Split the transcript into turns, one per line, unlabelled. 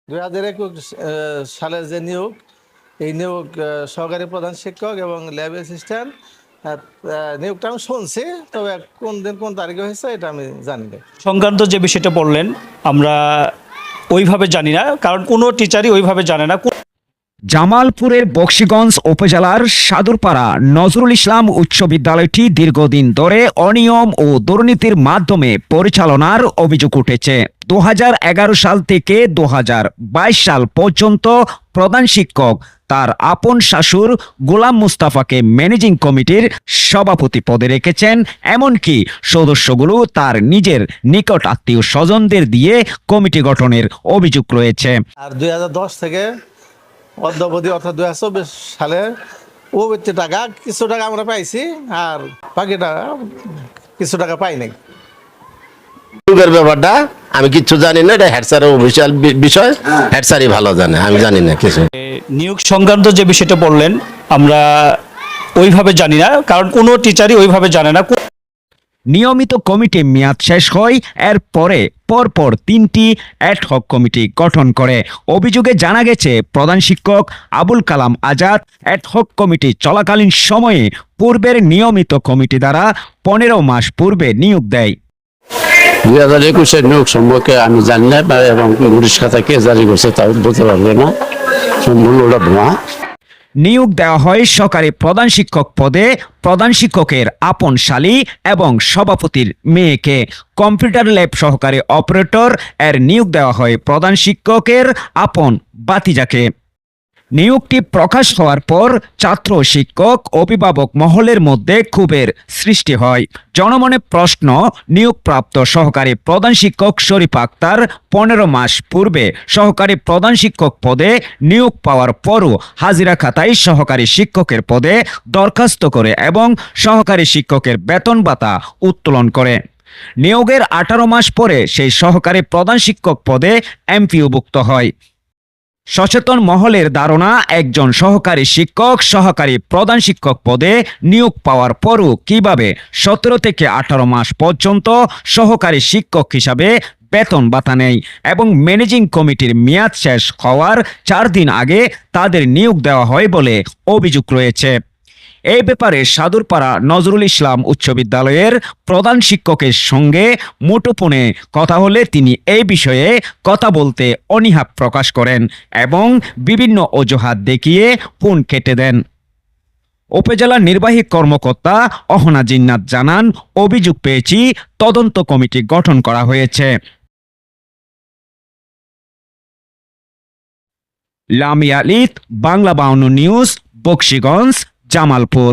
2021 সালের যে নিয়োগ, এই নিয়োগ সহকারী প্রধান শিক্ষক এবং ল্যাব অ্যাসিস্ট্যান্ট নিয়োগটা আমি শুনছি, তবে কোন দিন কোন তারিখে হয়েছে এটা আমি জানি না।
সংক্রান্ত যে বিষয়টা বললেন আমরা ওইভাবে জানি না, কারণ কোনো টিচারই ওইভাবে জানে না।
জামালপুরের বকশীগঞ্জ উপজেলার সাদুরপাড়া নজরুল ইসলাম উচ্চ বিদ্যালয়টি দীর্ঘদিন ধরে অনিয়ম ও দুর্নীতির মাধ্যমে পরিচালনার অভিযোগ উঠেছে। 2011 সাল থেকে 2022 সাল পর্যন্ত প্রধান শিক্ষক তার আপন শাশুর গোলাম মুস্তাফাকে ম্যানেজিং কমিটির সভাপতি পদে রেখেছেন। এমনকি সদস্যগুলো তার নিজের নিকট আত্মীয় স্বজনদের দিয়ে কমিটি গঠনের অভিযোগ রয়েছে।
আর 2010 থেকে অদ্যাবধি অর্থাৎ 2024 সালে ও টাকা কিছু টাকা আমরা পাইছি, আর বাকিটা কিছু টাকা পাই নাই।
নিয়োগের ব্যাপারটা আমি কিছু জানি না, এটা হেড স্যারের অফিসিয়াল বিষয়, হেড স্যারই ভালো জানে, আমি জানি না কিছু।
নিয়োগ সংক্রান্ত যে বিষয়টা বললেন আমরা ওইভাবে জানি না, কারণ কোনো টিচারই ওইভাবে জানে না।
নিয়মিত কমিটি মেয়াদ শেষ হয়, এর পরে পরপর 3টি অ্যাডহক কমিটি গঠন করে। অভিযোগে জানা গেছে প্রধান শিক্ষক আবুল কালাম আজাদ অ্যাডহক কমিটি চলাকালীন সময়ে পূর্বের নিয়মিত কমিটি দ্বারা 15 মাস পূর্বে নিয়োগ দেয়।
2021 নিয়োগ সম্পর্কে আমি জানি না, এবং নোটিশ খাতা কে জারি করছে তাও বলতে পারবো না, সম্পূর্ণ ওটা ভুয়া।
নিয়োগ দেওয়া হয় সহকারী প্রধান শিক্ষক পদে প্রধান শিক্ষকের আপন শালী এবং সভাপতির মেয়েকে। কম্পিউটার ল্যাব সহকারী অপারেটর এর নিয়োগ দেওয়া হয় প্রধান শিক্ষকের আপন বাতিজাকে। নিয়োগটি প্রকাশ হওয়ার পর ছাত্র শিক্ষক অভিভাবক মহলের মধ্যে ক্ষোভের সৃষ্টি হয়। জনমনে প্রশ্ন, নিয়োগপ্রাপ্ত সহকারী প্রধান শিক্ষক শরীফ আক্তার 15 মাস পূর্বে সহকারী প্রধান শিক্ষক পদে নিয়োগ পাওয়ার পরও হাজিরা খাতায় সহকারী শিক্ষকের পদে দরখাস্ত করে এবং সহকারী শিক্ষকের বেতন ভাতা উত্তোলন করে। নিয়োগের 18 মাস পরে সেই সহকারী প্রধান শিক্ষক পদে এমপিওভুক্ত হয়। সচেতন মহলের ধারণা, একজন সহকারী শিক্ষক সহকারী প্রধান শিক্ষক পদে নিয়োগ পাওয়ার পরও কিভাবে 17 থেকে 18 মাস পর্যন্ত সহকারী শিক্ষক হিসাবে বেতন ভাতা নেই এবং ম্যানেজিং কমিটির মেয়াদ শেষ হওয়ার 4 দিন আগে তাদের নিয়োগ দেওয়া হয় বলে অভিযোগ রয়েছে। এই ব্যাপারে সাদুরপাড়া নজরুল ইসলাম উচ্চ বিদ্যালয়ের প্রধান শিক্ষকের সঙ্গে মুঠোফোনে কথা হলে তিনি এই বিষয়ে কথা বলতে অনীহা প্রকাশ করেন এবং বিভিন্ন অজুহাত দেখিয়ে ফোন কেটে দেন। উপজেলা নির্বাহী কর্মকর্তা অহনা জিন্নাত জানান, অভিযোগ পেয়েছি, তদন্ত কমিটি গঠন করা হয়েছে। লামিয়া আলিত, বাংলা 52 নিউজ, বকশীগঞ্জ, জামালপুর।